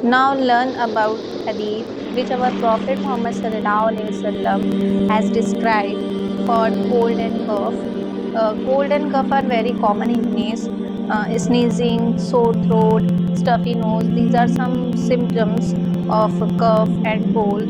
Now learn about hadith which our Prophet Muhammad sallallahu alaihi wasallam has described for cold and cough. Cold and cough are very common illness. Sneezing, sore throat, stuffy nose. These are some symptoms of cough and cold.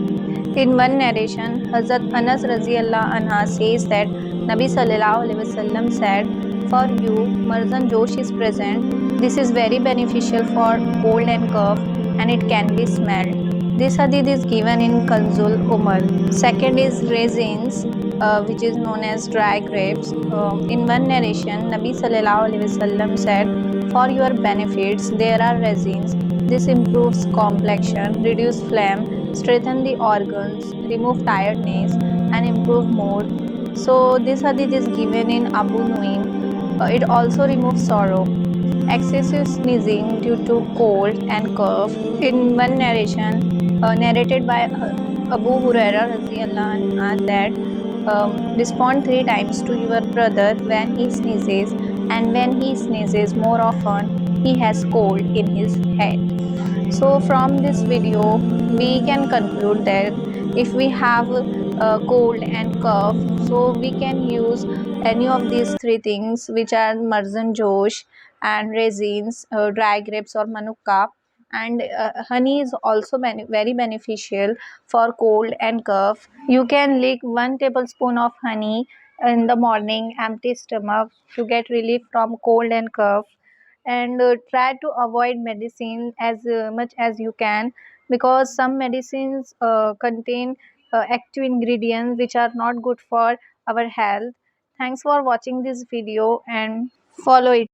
In one narration, Hazrat Anas Raziyallahu anha says that Nabi Sallallahu Alaihi Wasallam said, "For you, Marzan Josh is present. This is very beneficial for cold and cough, and it can be smelled." This hadith is given in Kanzul Umar. Second is raisins, which is known as dry grapes. In one narration, Nabi Sallallahu Alaihi Wasallam said, "For your benefits, there are raisins. This improves complexion, reduce phlegm, strengthen the organs, remove tiredness, and improve mood." So this hadith is given in Abu Nuaim. It also removes sorrow. Excessive sneezing due to cold and cough. In one narration, narrated by Abu Huraira radhiyallahu anhu, that respond 3 times to your brother when he sneezes, and when he sneezes more often, he has cold in his head. So from this video, we can conclude that if we have cold and cough, so we can use any of these three things, which are Marzan Josh and raisins, dry grapes or manuka. And honey is also very beneficial for cold and cough. You can lick 1 tablespoon of honey in the morning, empty stomach, to get relief from cold and cough. And try to avoid medicine as much as you can, because some medicines contain active ingredients which are not good for our health. Thanks for watching this video and follow it.